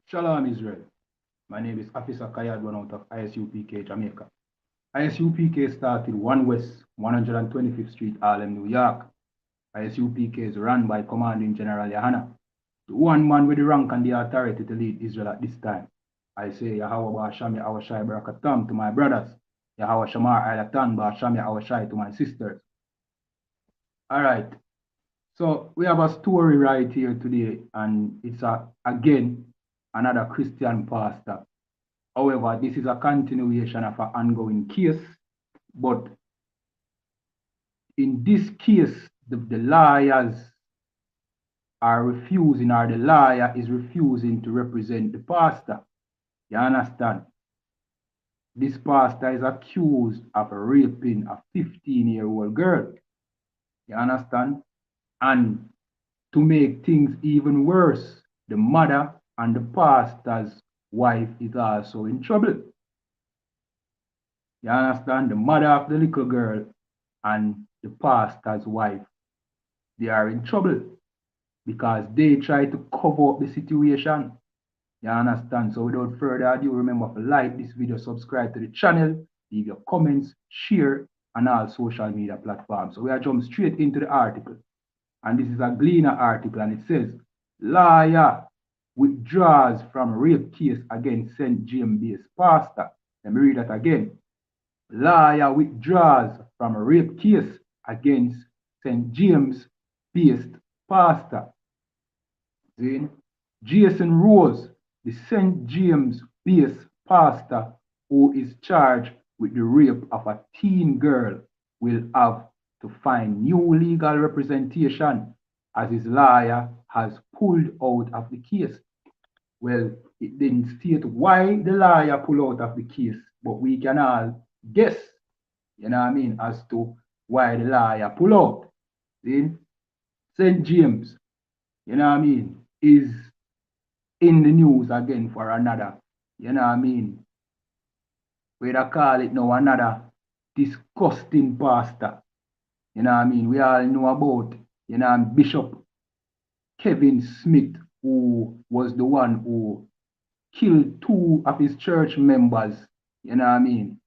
Shalom Israel. My name is Officer Kayad, one out of I.S.U.P.K, Jamaica. I.S.U.P.K started 1 West, 125th Street, Harlem, New York. I.S.U.P.K is run by Commanding General YAHANNA, the one man with the rank and the authority to lead Israel at this time. I say Yahweh Ba'asham Yahweh Barakatam to my brothers, Yahweh Shamar Ailatan Ba'asham Yahweh to my sisters. All right, so we have a story right here today, and it's again another Christian pastor. However, this is a continuation of an ongoing case, but in this case, the lawyers are refusing, or the lawyer is refusing to represent the pastor. You understand? This pastor is accused of raping a 15-year-old girl. You understand? And to make things even worse, the mother and the pastor's wife is also in trouble. You understand? The mother of the little girl and the pastor's wife, they are in trouble because they try to cover up the situation. You understand? So without further ado, remember to like this video, subscribe to the channel, leave your comments, share on all social media platforms. So we are jump straight into the article. And this is a Gleaner article, and it says, lawyer withdraws from rape case against St. James-based pastor. Let me read that again. Lawyer withdraws from a rape case against St. James-based pastor. Then, Jason Rose, the St. James-based pastor who is charged with the rape of a teen girl, will have to find new legal representation as his lawyer has pulled out of the case. Well, it didn't state why the lawyer pulled out of the case, but we can all guess, you know what I mean, as to why the lawyer pulled out. Then, St. James, you know what I mean, is in the news again for another, you know what I mean, we call it now another disgusting pastor. You know what I mean? We all know about, you know, Bishop Kevin Smith, who was the one who killed 2 of his church members, you know what I mean,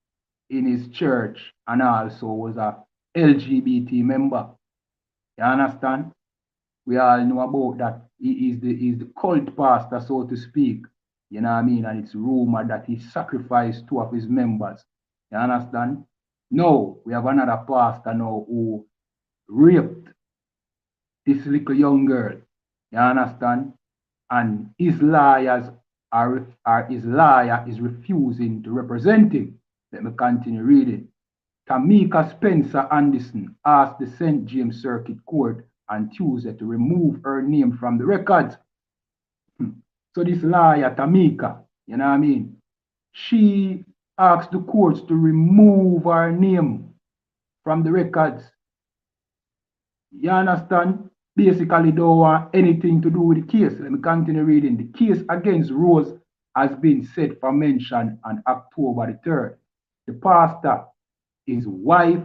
in his church, and also was a LGBT member. You understand? We all know about that. He is the cult pastor, so to speak. You know what I mean? And it's rumored that he sacrificed 2 of his members. You understand? No, we have another pastor now who raped this little young girl. You understand? And his lawyers his lawyer is refusing to represent him. Let me continue reading. Tamika Spencer Anderson asked the St. James Circuit Court on Tuesday to remove her name from the records. So this lawyer, Tamika, you know what I mean? She asked the courts to remove her name from the records. You understand? Basically, don't want anything to do with the case. Let me continue reading. The case against Rose has been set for mention on October the 3rd. The pastor, his wife,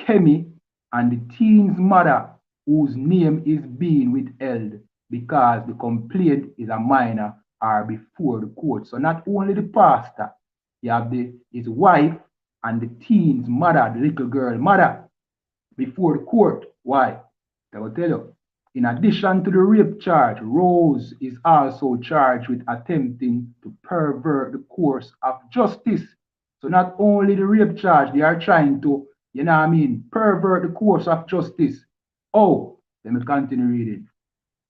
Kemi, and the teen's mother, whose name is being withheld because the complaint is a minor, are before the court. So not only the pastor, you have his wife and the teen's mother, the little girl mother, before the court. Why? I will tell you. In addition to the rape charge, Rose is also charged with attempting to pervert the course of justice. So not only the rape charge, they are trying to, you know what I mean, pervert the course of justice. Oh, let me continue reading.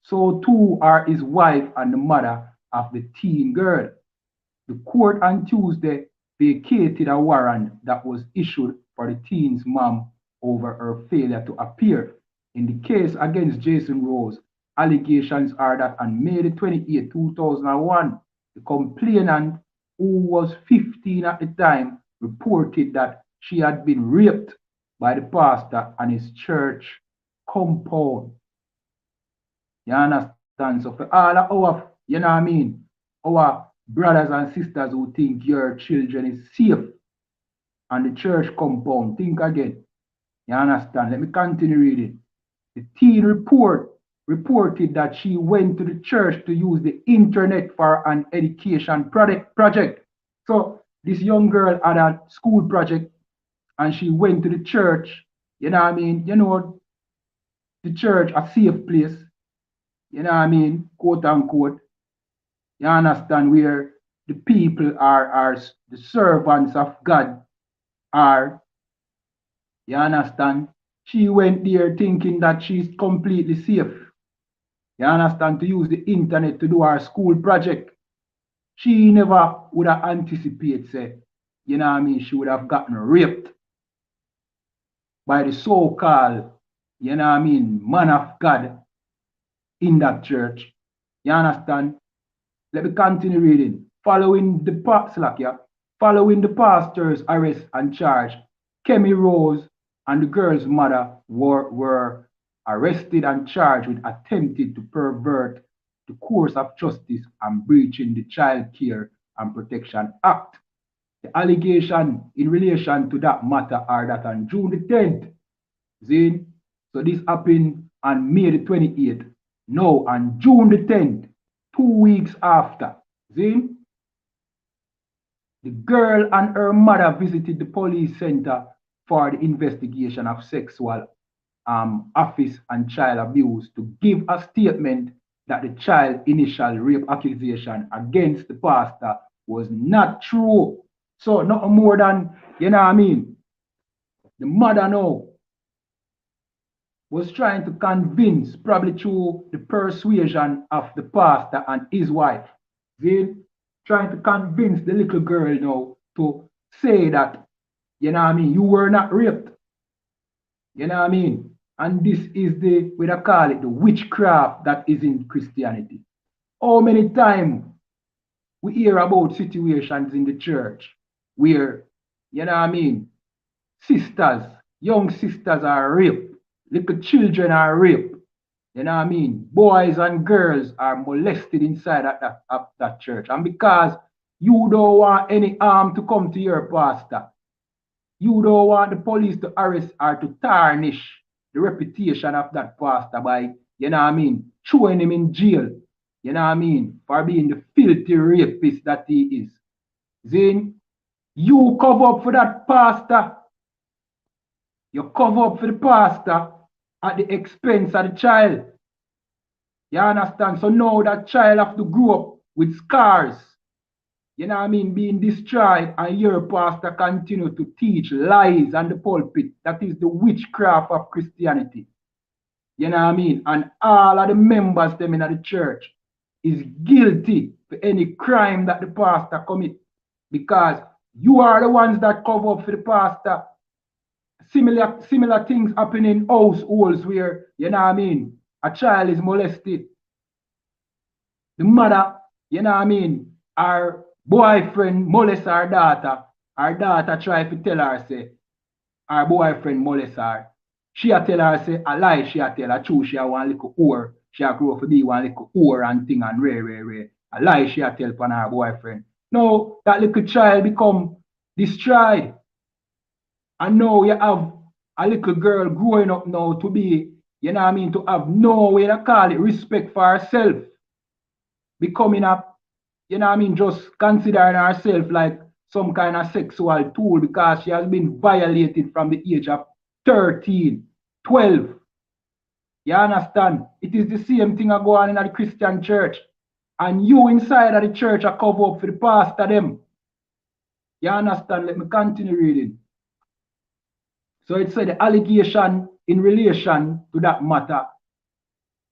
So too are his wife and the mother of the teen girl. The court on Tuesday vacated a warrant that was issued for the teen's mom over her failure to appear. In the case against Jason Rose, allegations are that on May 28, 2001, the complainant, who was 15 at the time, reported that she had been raped by the pastor and his church compound. You understand? So for all of our, you know what I mean, our brothers and sisters who think your children is safe on the church compound, think again. You understand? Let me continue reading. The teen report reported that she went to the church to use the internet for an education project. So this young girl had a school project and she went to the church. You know what I mean? You know, the church, a safe place. You know what I mean? Quote unquote. You understand, where the people are the servants of God are. You understand? She went there thinking that she's completely safe. You understand? To use the internet to do her school project. She never would have anticipated, say, you know what I mean, she would have gotten raped by the so-called, you know what I mean, man of God in that church. You understand? Let me continue reading. Following the pastor's arrest and charge, Kemi Rose and the girl's mother were arrested and charged with attempting to pervert the course of justice and breaching the Child Care and Protection Act. The allegation in relation to that matter are that on June the 10th, see, so this happened on May the 28th. No, on June the 10th, 2 weeks after, see, the girl and her mother visited the police center for the investigation of sexual offense and child abuse to give a statement that the child initial rape accusation against the pastor was not true. So not more than, you know what I mean, the mother now was trying to convince, probably through the persuasion of the pastor and his wife, see, trying to convince the little girl now to say that, you know what I mean, you were not raped. You know what I mean? And this is the, we call it the witchcraft that is in Christianity. How many times we hear about situations in the church where, you know what I mean, sisters, young sisters are raped, little children are raped, you know what I mean, boys and girls are molested inside of that church. And because you don't want any harm to come to your pastor, you don't want the police to arrest or to tarnish the reputation of that pastor by, you know what I mean, throwing him in jail, you know what I mean, for being the filthy rapist that he is. Then you cover up for that pastor. You cover up for the pastor at the expense of the child. You understand? So now that child have to grow up with scars. You know what I mean? Being destroyed, and your pastor continue to teach lies on the pulpit. That is the witchcraft of Christianity. You know what I mean? And all of the members them in the church is guilty for any crime that the pastor commit. Because you are the ones that cover up for the pastor. Similar things happen in households where, you know what I mean, a child is molested. The mother, you know what I mean, our boyfriend molests our daughter. Our daughter try to tell her, say, our boyfriend molests her. She a tell her, say, a lie, she a tell her true, she a one little whore. She a grow up to be one little whore and thing and rare. A lie she a tell upon her boyfriend. No, that little child become destroyed. And now you have a little girl growing up now to be, you know what I mean, to have no way to call it respect for herself. Becoming a, you know what I mean, just considering herself like some kind of sexual tool because she has been violated from the age of 13, 12. You understand? It is the same thing that go on in the Christian church. And you inside of the church are cover up for the pastor them. You understand? Let me continue reading. So it said the allegation in relation to that matter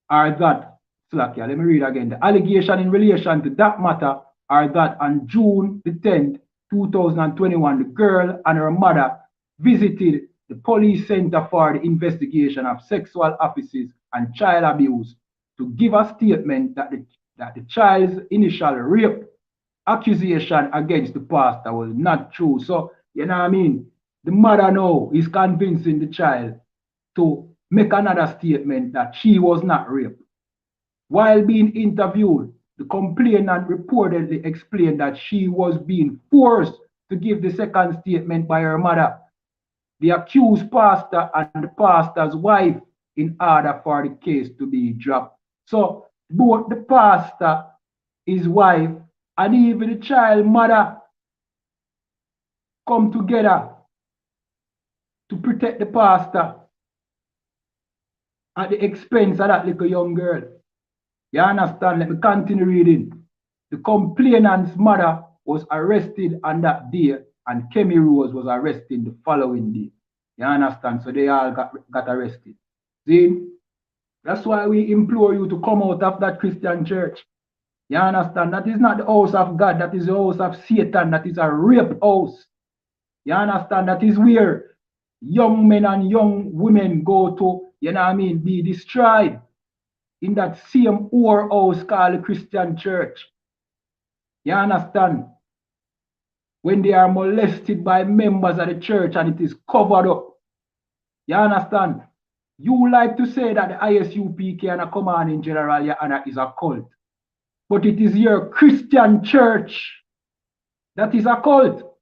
are that, let me read again. The allegation in relation to that matter are that on June the 10th, 2021, the girl and her mother visited the police center for the investigation of sexual offenses and child abuse to give a statement that the child's initial rape accusation against the pastor was not true. So, you know what I mean? The mother now is convincing the child to make another statement that she was not raped. While being interviewed, the complainant reportedly explained that she was being forced to give the second statement by her mother. The accused pastor and the pastor's wife in order for the case to be dropped. So both the pastor, his wife, and even the child mother come together to protect the pastor at the expense of that little young girl. You understand? Let me continue reading. The complainant's mother was arrested on that day, and Kemi Rose was arrested the following day. You understand? So they all got arrested. See? That's why we implore you to come out of that Christian church. You understand? That is not the house of God. That is the house of Satan. That is a rape house. You understand? That is where young men and young women go to, you know what I mean, be destroyed in that same whorehouse called the Christian church. You understand? When they are molested by members of the church and it is covered up. You understand? You like to say that the I.S.U.P.K and a command in general, YAHANNA, is a cult. But it is your Christian church that is a cult.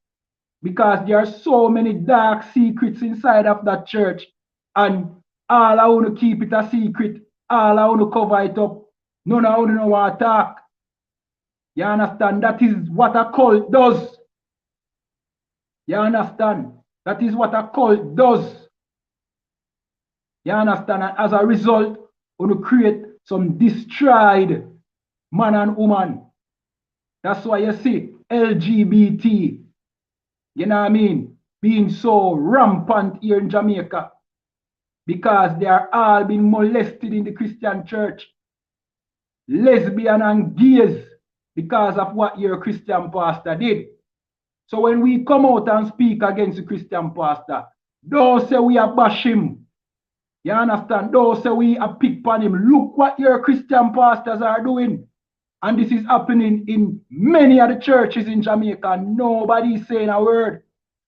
Because there are so many dark secrets inside of that church. And all I want to keep it a secret. All I want to cover it up. None of you know what to talk. You understand? That is what a cult does. You understand? That is what a cult does. You understand? And as a result, we create some destroyed man and woman. That's why you see LGBT, you know what I mean, being so rampant here in Jamaica. Because they are all being molested in the Christian church. Lesbian and gays, because of what your Christian pastor did. So when we come out and speak against the Christian pastor, don't say we are bash him. You understand? Don't say we are pick on him. Look what your Christian pastors are doing. And this is happening in many of the churches in Jamaica. Nobody is saying a word.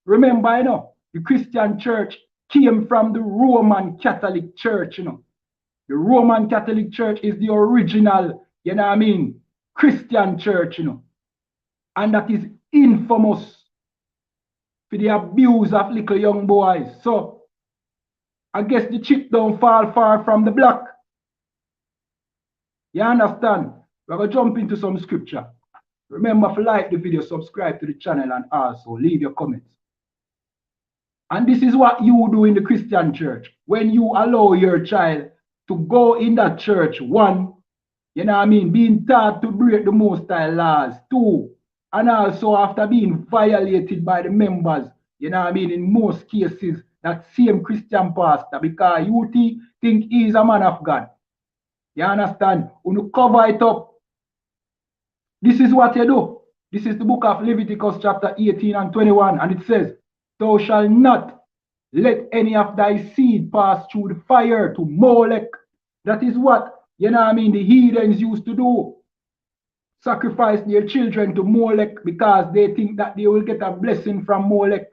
Remember, you know, the Christian church came from the Roman Catholic Church, you know. The Roman Catholic Church is the original, you know what I mean, Christian church, you know. And that is infamous for the abuse of little young boys. So, I guess the chip don't fall far from the block. You understand? We're going to jump into some scripture. Remember to like the video, subscribe to the channel, and also leave your comments. And this is what you do in the Christian church. When you allow your child to go in that church, one, you know what I mean, being taught to break the Most High laws, two, and also after being violated by the members, you know what I mean, in most cases, that same Christian pastor, because you think he is a man of God. You understand? When you cover it up, this is what you do. This is the book of Leviticus chapter 18 and 21, and it says, "Thou shalt not let any of thy seed pass through the fire to Molech." That is what, you know what I mean, the heathens used to do. Sacrifice their children to Molech because they think that they will get a blessing from Molech.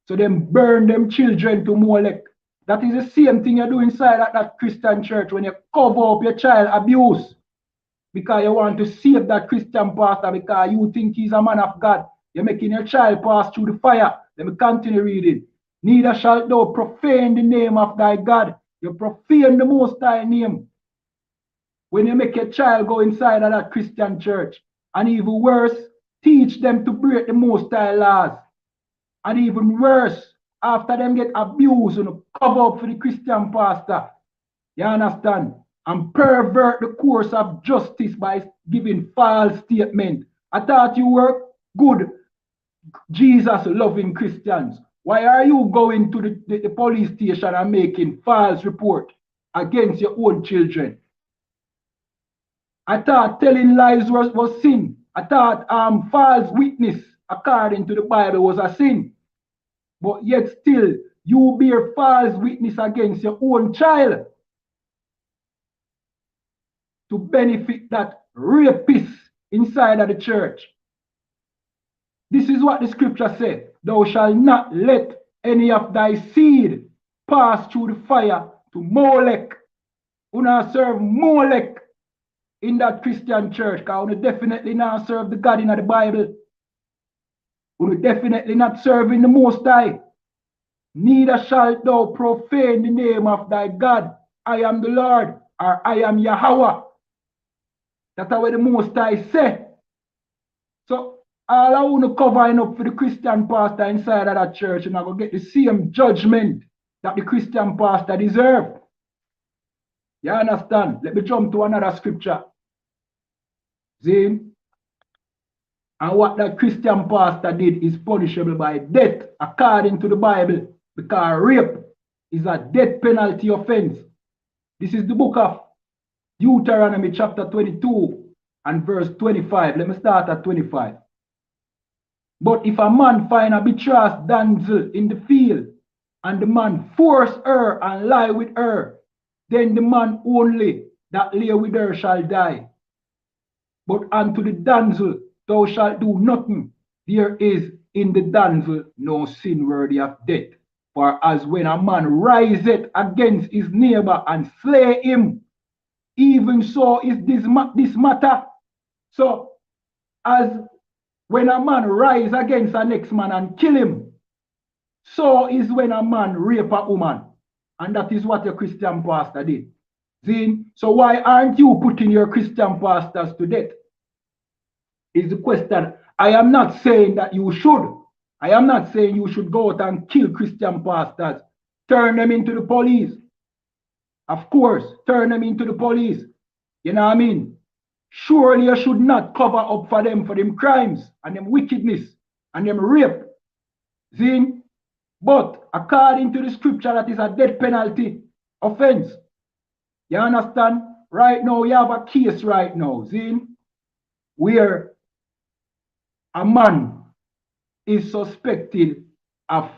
So then burn them children to Molech. That is the same thing you do inside that Christian church when you cover up your child abuse. Because you want to save that Christian pastor because you think he's a man of God. You're making your child pass through the fire. Let me continue reading. "Neither shalt thou profane the name of thy God." You profane the Most High name when you make your child go inside of that Christian church. And even worse, teach them to break the Most High laws. And even worse, after them get abused and cover up for the Christian pastor. You understand? And pervert the course of justice by giving false statement. I thought you were good, Jesus-loving Christians. Why are you going to the police station and making false report against your own children? I thought telling lies was sin. I thought false witness, according to the Bible, was a sin. But yet still, you bear false witness against your own child to benefit that rapist inside of the church. This is what the scripture said. "Thou shalt not let any of thy seed pass through the fire to Molech." You not serve Molech in that Christian church, because you definitely not serve the God in the Bible. You definitely not serving the Most High. "Neither shalt thou profane the name of thy God." I am the Lord or I am Yahweh. That's what the Most High say. So all I want to covering up for the Christian pastor inside of that church, and I go get the same judgment that the Christian pastor deserve. You understand? Let me jump to another scripture. See? And what that Christian pastor did is punishable by death according to the Bible, because rape is a death penalty offense. This is the book of Deuteronomy chapter 22 and verse 25. Let me start at 25. But if a man find a betrothed damsel in the field, and the man force her and lie with her, then the man only that lay with her shall die. But unto the damsel thou shalt do nothing. There is in the damsel no sin worthy of death. For as when a man riseth against his neighbor and slay him, even so is this matter. So, as when a man rise against a next man and kill him, so is when a man rape a woman. And that is what your Christian pastor did. See? So why aren't you putting your Christian pastors to death? Is the question. I am not saying that you should. I am not saying you should go out and kill Christian pastors. Turn them into the police. Of course, turn them into the police. You know what I mean? Surely you should not cover up for them crimes and them wickedness and them rape. See? But according to the scripture, that is a death penalty offense. You understand? Right now, you have a case right now, see? Where a man is suspected of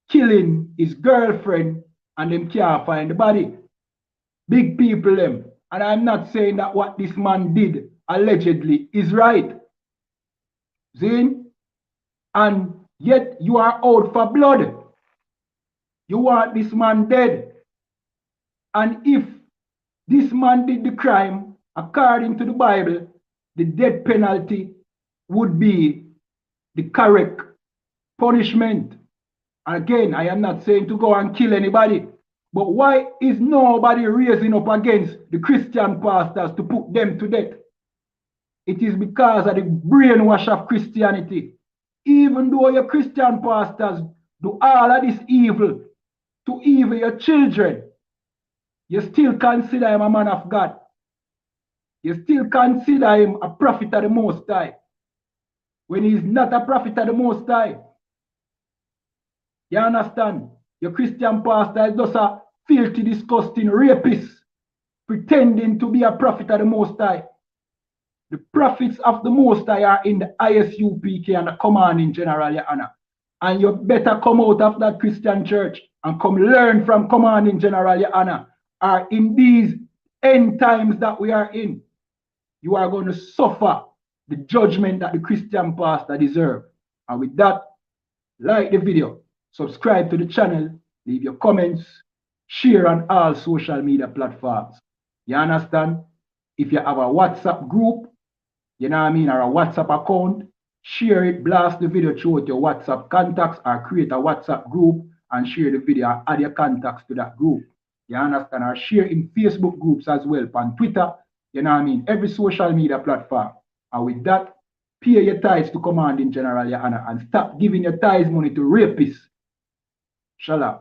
killing his girlfriend and them can't find the body. Big people them. And I'm not saying that what this man did allegedly is right. See? And yet you are out for blood. You want this man dead. And if this man did the crime, according to the Bible, the death penalty would be the correct punishment. Again, I am not saying to go and kill anybody, but why is nobody raising up against the Christian pastors to put them to death? It is because of the brainwash of Christianity. Even though your Christian pastors do all of this evil to even your children, you still consider him a man of God. You still consider him a prophet of the Most High, when he is not a prophet of the Most High. You understand? Your Christian pastor is just a filthy, disgusting rapist, pretending to be a prophet of the Most High. The prophets of the Most High are in the I.S.U.P.K and the commanding general, YAHANNA. And you better come out of that Christian church and come learn from commanding general, YAHANNA. Or in these end times that we are in, you are going to suffer the judgment that the Christian pastor deserves. And with that, like the video, subscribe to the channel, leave your comments, share on all social media platforms. You understand? If you have a WhatsApp group, you know what I mean, or a WhatsApp account, share it, blast the video through your WhatsApp contacts, or create a WhatsApp group and share the video and add your contacts to that group. You understand? Or share in Facebook groups as well, on Twitter, you know what I mean, every social media platform. And with that, pay your tithes to commanding general, YAHANNA, and stop giving your tithes money to rapists. Shalom.